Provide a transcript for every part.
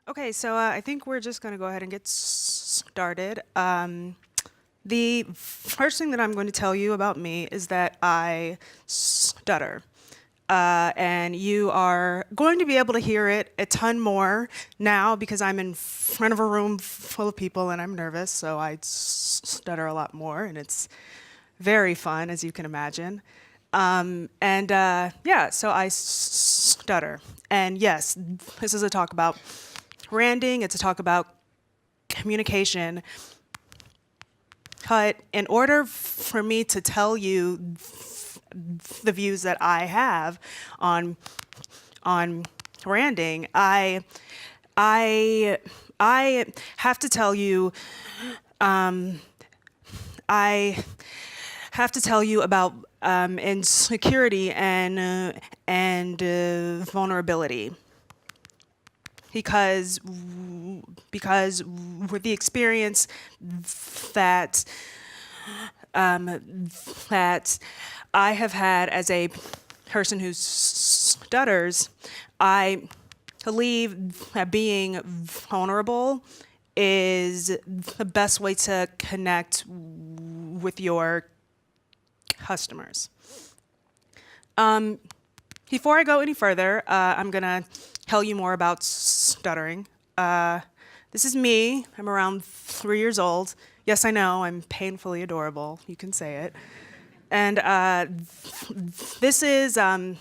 Okay, so I think we're just going to go ahead and get started. The first thing that I'm going to tell you about me is that I stutter. And you are going to be able to hear it a ton more now because I'm in front of a room full of people and I'm nervous, so I stutter a lot more, and it's very fun, as you can imagine. Yeah, so I stutter. And yes, this is a talk about branding, it's a talk about communication. But in order for me to tell you the views that I have on branding, I have to tell you I have to tell you about insecurity and vulnerability because with the experience that that I have had as a person who stutters, I believe that being vulnerable is the best way to connect with your customers. Before I go any further, I'm gonna tell you more about stuttering. This is me. I'm around 3 years old. Yes, I know, I'm painfully adorable. You can say it. And this is around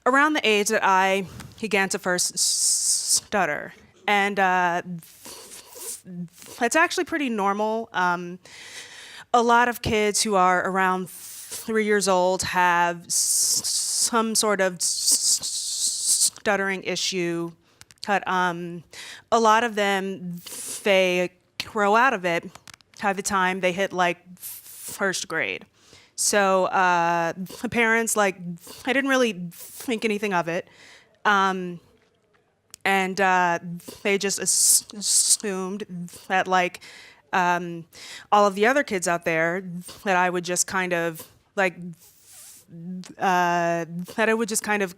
the age that I began to first stutter. And it's actually pretty normal. A lot of kids who are around 3 years old have some sort of stuttering issue, but a lot of them, they grow out of it by the time they hit like first grade. So the parents, like, I didn't really think anything of it. And they just assumed that, like, all of the other kids out there, that I would just kind of, like, that it would just kind of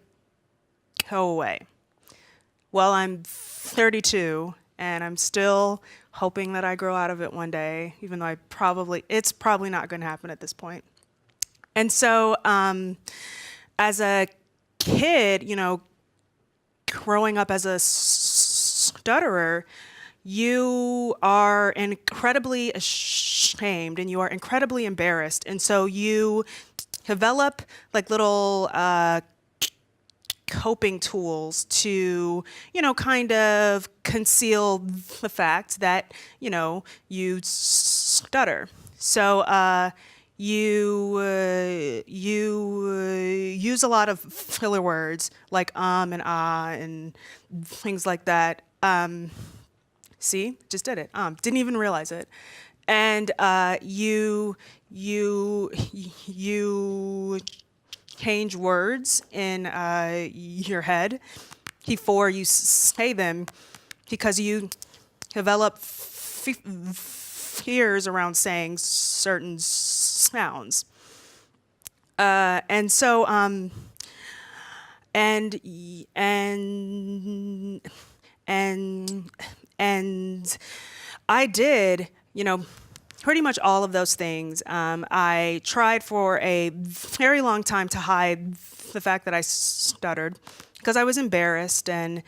go away. Well, I'm 32, and I'm still hoping that I grow out of it one day, even though it's probably not going to happen at this point. And so, as a kid, you know, growing up as a stutterer, you are incredibly ashamed and you are incredibly embarrassed. And so you develop like little coping tools to, you know, kind of conceal the fact that, you know, you stutter. So you use a lot of filler words like and ah and things like that. See, just did it. Didn't even realize it. And you change words in your head before you say them because you develop fears around saying certain sounds. And so, and I did, you know, pretty much all of those things. I tried for a very long time to hide the fact that I stuttered because I was embarrassed and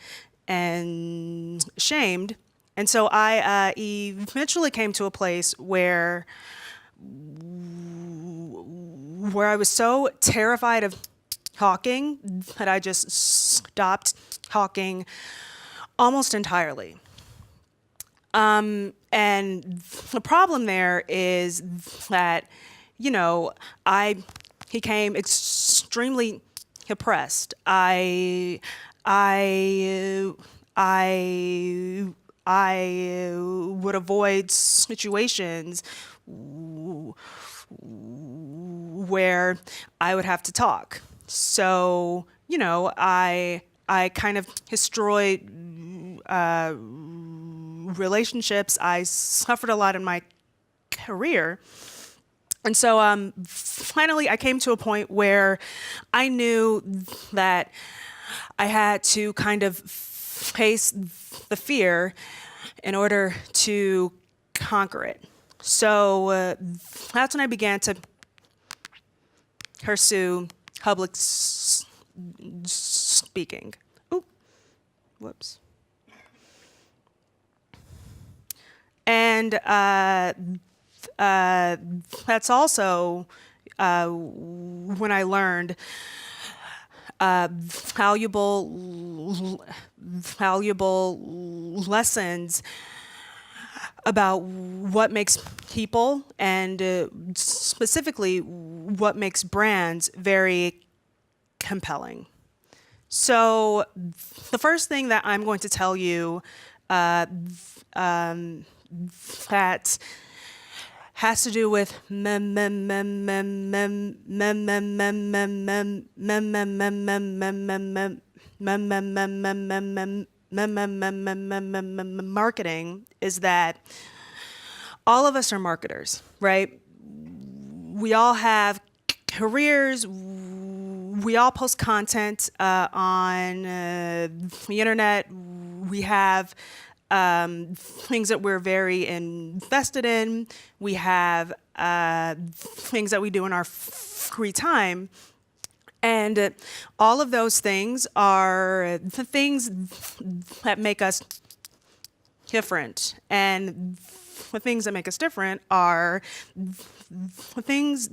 ashamed. And so I eventually came to a place where I was so terrified of talking that I just stopped talking almost entirely. And the problem there is that, you know, I became extremely depressed. I would avoid situations where I would have to talk. So, you know, I kind of destroyed relationships. I suffered a lot in my career. And so finally I came to a point where I knew that I had to kind of face the fear in order to conquer it. So that's when I began to pursue public speaking. Ooh, whoops. And that's also when I learned valuable lessons about what makes people and specifically what makes brands very compelling. So the first thing that I'm going to tell you that has to do with marketing is that all of us are marketers, right? We all have careers. We all post content on the internet. We have things that we're very invested in. We have things that we do in our free time. And all of those things are the things that make us different. And the things that make us different are the things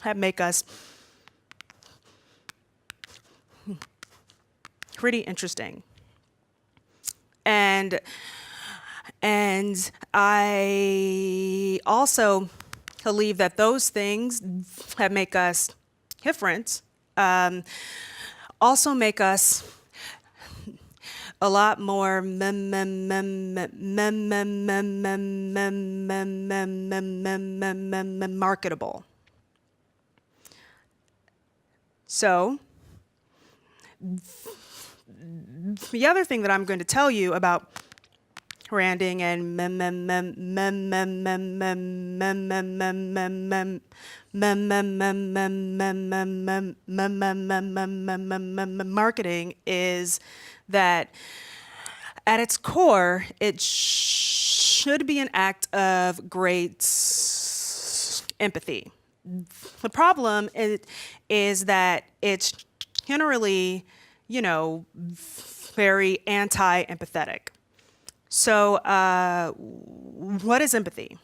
that make us pretty interesting. And I also believe that those things that make us different also make us a lot more marketable. So the other thing that I'm going to tell you about branding and marketing is that at its core, it should be an act of great empathy. The problem is that it's generally, very anti-empathetic. So what is empathy?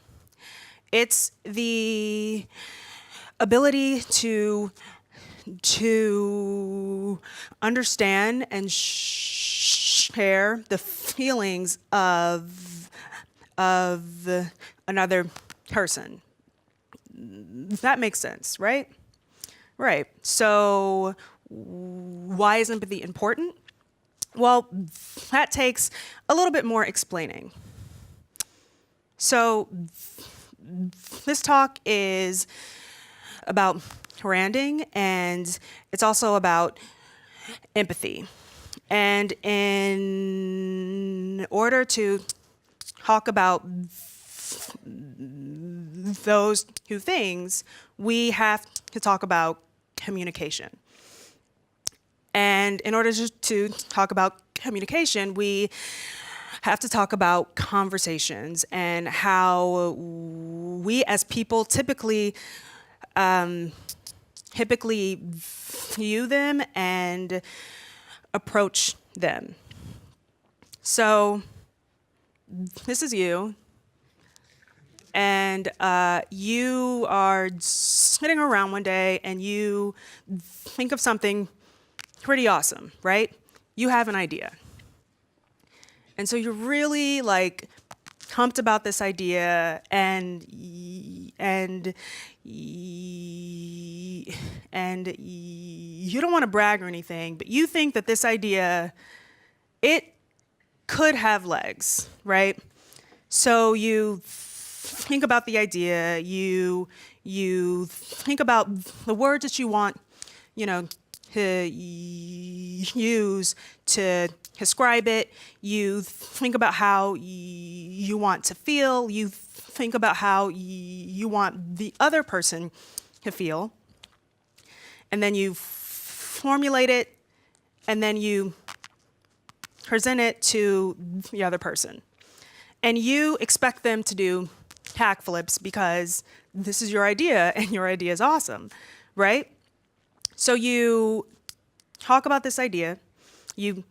It's the ability to understand and share the feelings of another person. That makes sense, right? Right. So why is empathy important? Well, that takes a little bit more explaining. So this talk is about branding, and it's also about empathy. And in order to talk about those two things, we have to talk about communication. And in order to talk about communication, we have to talk about conversations and how we as people typically view them and approach them. So this is you, and you are sitting around one day and you think of something pretty awesome, right? You have an idea. And so you're really pumped about this idea, and you don't want to brag or anything, but you think that this idea, it could have legs, right? So you think about the idea, you think about the words that you want, to use to describe it. You think about how you want to feel. You think about how you want the other person to feel. And then you formulate it, and then you present it to the other person. And you expect them to do hack flips because this is your idea and your idea is awesome, right? So you talk about this idea, you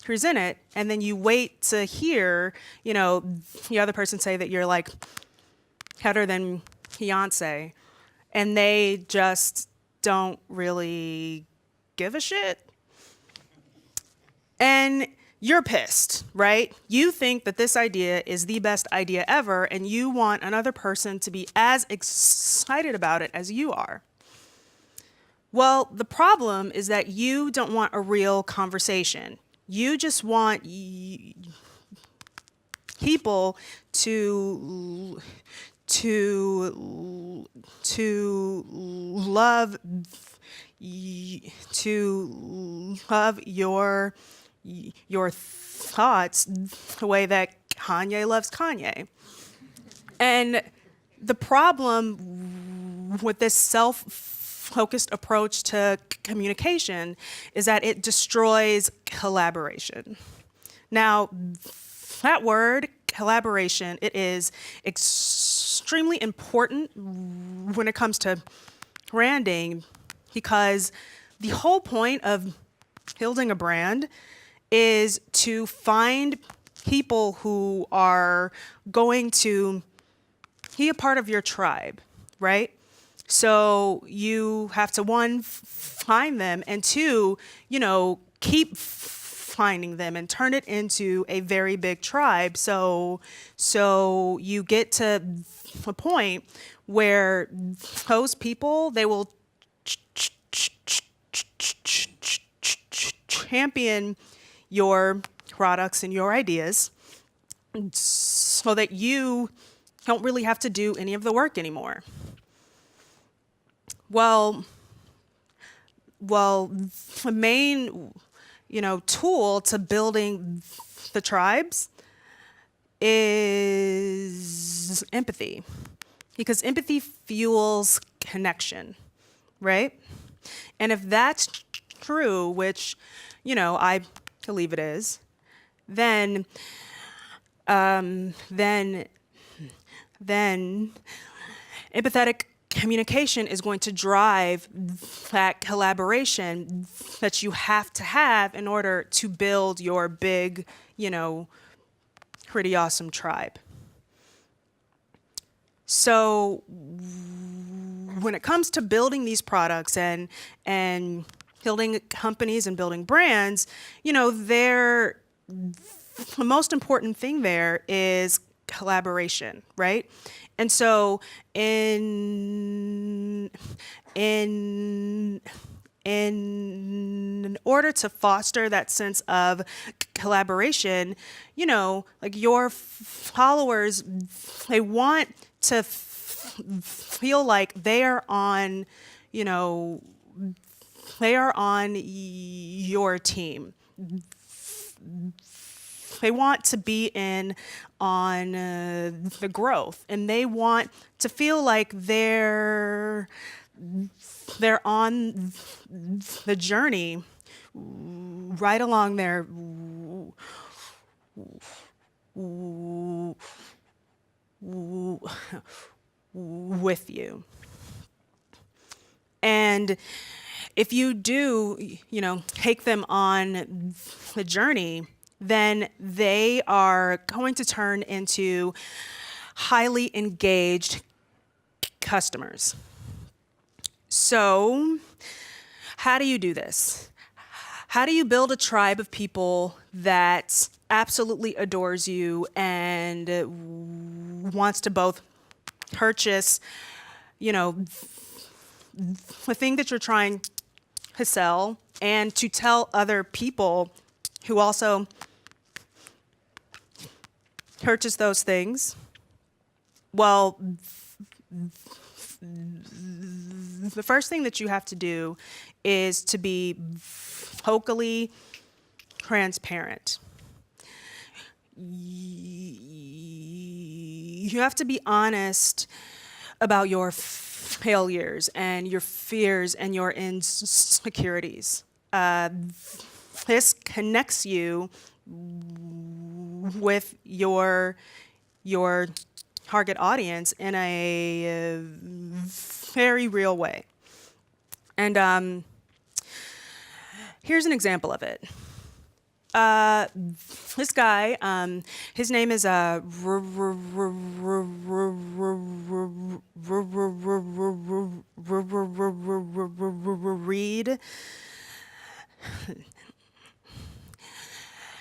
present it, and then you wait to hear, the other person say that you're like better than Beyonce, and they just don't really give a shit. And you're pissed, right? You think that this idea is the best idea ever, and you want another person to be as excited about it as you are. Well, the problem is that you don't want a real conversation. You just want people to love your thoughts the way that Kanye loves Kanye. And the problem with this self-focused approach to communication is that it destroys collaboration. Now, that word, collaboration, it is extremely important when it comes to branding, because the whole point of building a brand is to find people who are going to be a part of your tribe, right? So you have to, one, find them, and two, keep finding them and turn it into a very big tribe. So you get to a point where those people, they will champion your products and your ideas so that you don't really have to do any of the work anymore. Well, the main, tool to building the tribes is empathy, because empathy fuels connection, right? And if that's true, which, I believe it is, then empathetic communication is going to drive that collaboration that you have to have in order to build your big, pretty awesome tribe. So when it comes to building these products and building companies and building brands, the most important thing there is collaboration, right? And so in order to foster that sense of collaboration, like your followers, they want to feel like they are on your team. They want to be in on the growth, and they want to feel like they're on the journey right along there with you. And if you do, take them on the journey, then they are going to turn into highly engaged customers. So, how do you do this? How do you build a tribe of people that absolutely adores you and wants to both purchase, the thing that you're trying to sell, and to tell other people who also purchase those things? Well, the first thing that you have to do is to be vocally transparent. You have to be honest about your failures and your fears and your insecurities. this connects you with your target audience in a very real way. And here's an example of it. This guy, his name is Reed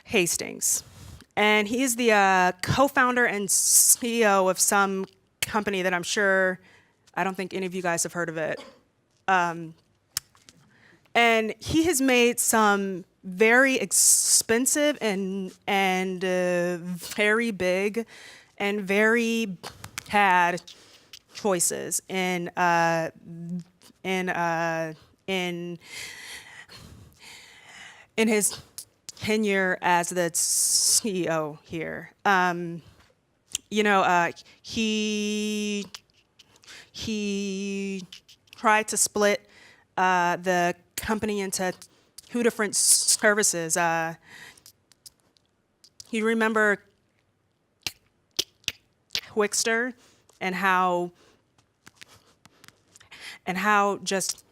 Hastings. And he's the co-founder and CEO of some company that I don't think any of you guys have heard of it. And he has made some very expensive and very big and very bad choices in his tenure as the CEO here. He tried to split the company into two different services. You remember Quickster and how just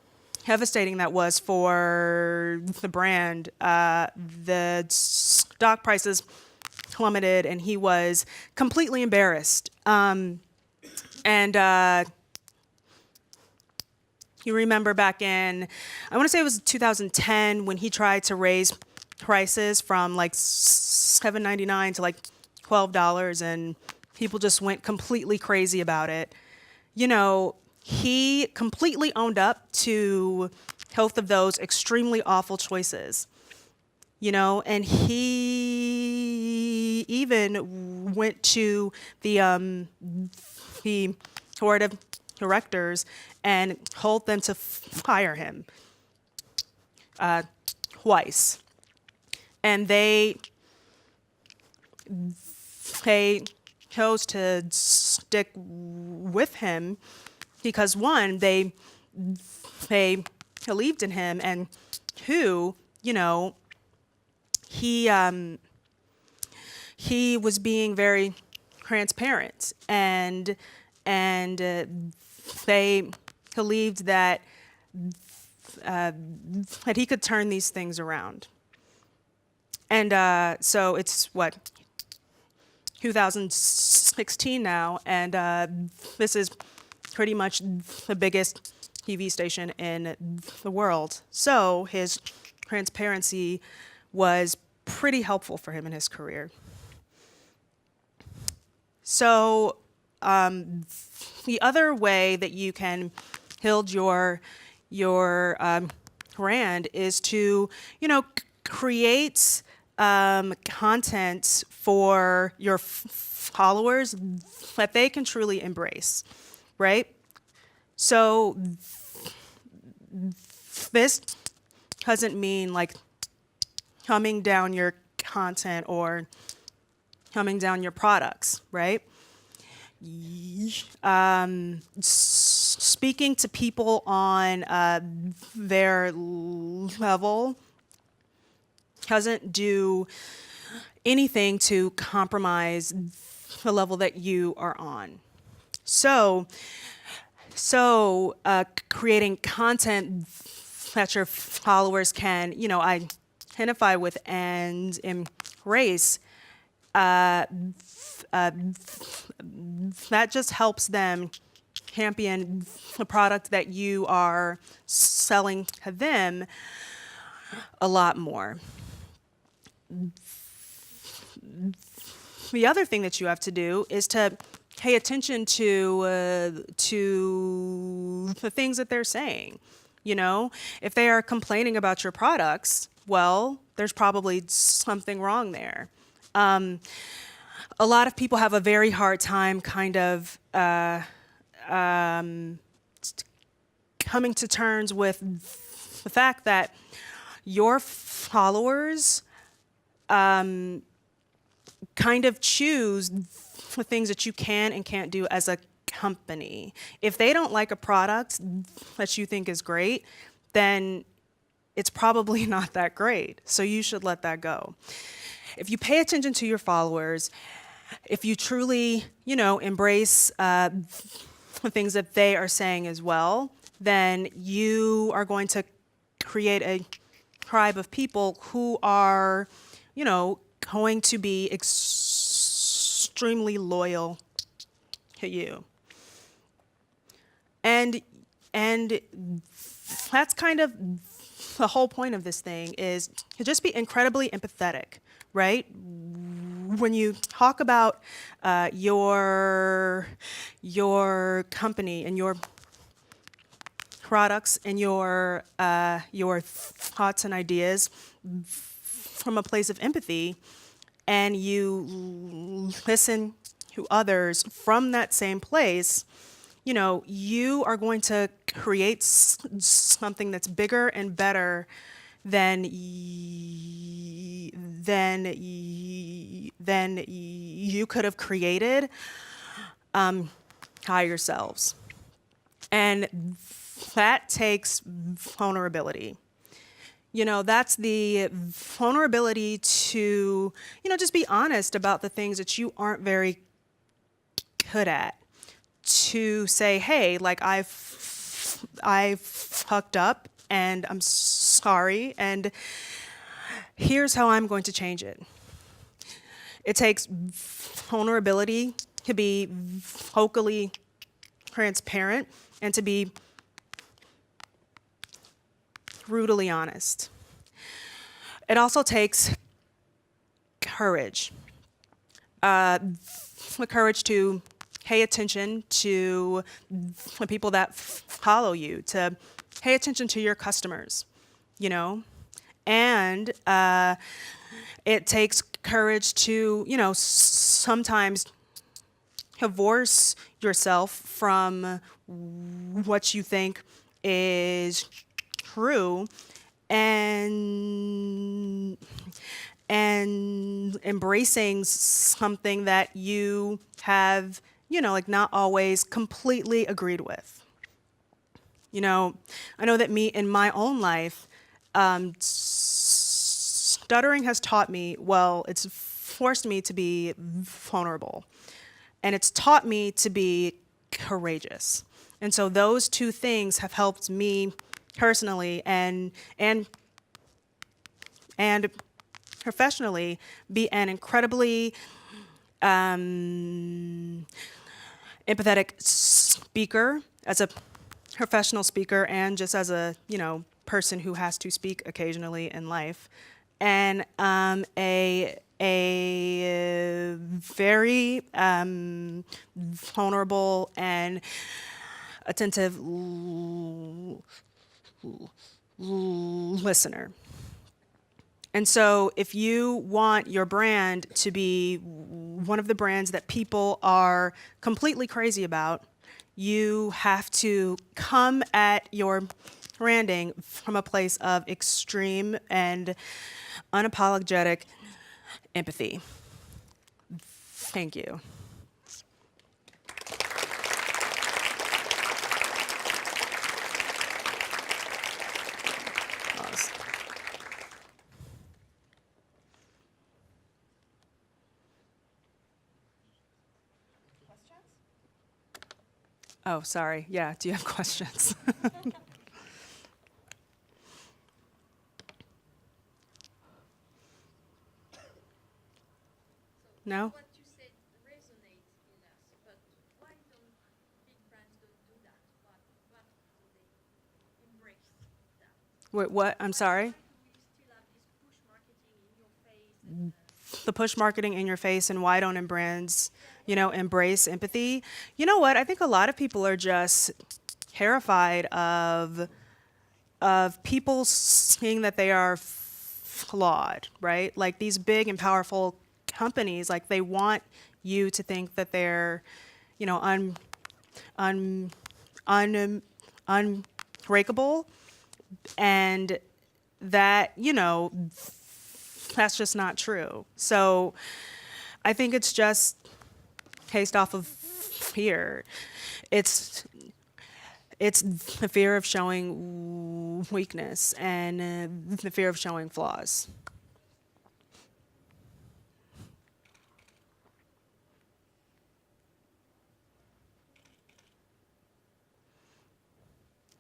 devastating that was for the brand. The stock prices plummeted, and he was completely embarrassed. You remember back in, I want to say it was 2010, when he tried to raise prices from like $7.99 to like $12, and people just went completely crazy about it. He completely owned up to both of those extremely awful choices. And he even went to the board of directors and told them to fire him twice. And they chose to stick with him because, one, they believed in him, and two, he was being very transparent, and they believed that he could turn these things around. And so it's 2016 now, and this is pretty much the biggest TV station in the world. So his transparency was pretty helpful for him in his career. So the other way that you can build your brand is to, create content for your followers that they can truly embrace, right? So this doesn't mean like dumbing down your content or dumbing down your products, right? Speaking to people on their level doesn't do anything to compromise the level that you are on. So creating content that your followers can, identify with and embrace, that just helps them champion the product that you are selling to them a lot more. The other thing that you have to do is to pay attention to the things that they're saying. If they are complaining about your products, well, there's probably something wrong there. A lot of people have a very hard time kind of coming to terms with the fact that your followers kind of choose the things that you can and can't do as a company. If they don't like a product that you think is great, then it's probably not that great. So you should let that go. If you pay attention to your followers, if you truly, embrace the things that they are saying as well, then you are going to create a tribe of people who are, going to be extremely loyal to you. And that's kind of the whole point of this thing, is to just be incredibly empathetic, right? When you talk about your company and your products and your thoughts and ideas from a place of empathy, and you listen to others from that same place, you are going to create something that's bigger and better than you could have created by yourselves. And that takes vulnerability. That's the vulnerability to, just be honest about the things that you aren't very good at. To say, hey, like I've fucked up and I'm sorry, and here's how I'm going to change it. It takes vulnerability to be vocally transparent and to be brutally honest. It also takes courage. The courage to pay attention to the people that follow you, to pay attention to your customers, and it takes courage to, sometimes divorce yourself from what you think is true and embracing something that you have, not always completely agreed with. I know that in my own life, stuttering has taught me, it's forced me to be vulnerable. And it's taught me to be courageous. And so those two things have helped me personally and professionally be an incredibly empathetic speaker, as a professional speaker, and just as a person who has to speak occasionally in life, and a very vulnerable and attentive listener. And so if you want your brand to be one of the brands that people are completely crazy about, you have to come at your branding from a place of extreme and unapologetic empathy. Thank you. Pause. Oh, sorry. Yeah, do you have questions? No? What you said resonates in us, but why don't big brands don't do that? What do they embrace that? Wait, what? I'm sorry? Why do we still have this push marketing in your face? And, The push marketing in your face, and why don't brands, embrace empathy? You know what? I think a lot of people are just terrified of people seeing that they are flawed, right? Like these big and powerful companies, like they want you to think that they're, unbreakable, and that, that's just not true. So I think it's just based off of fear. It's It's the fear of showing weakness and the fear of showing flaws.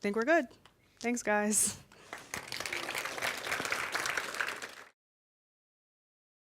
Think we're good. Thanks, guys.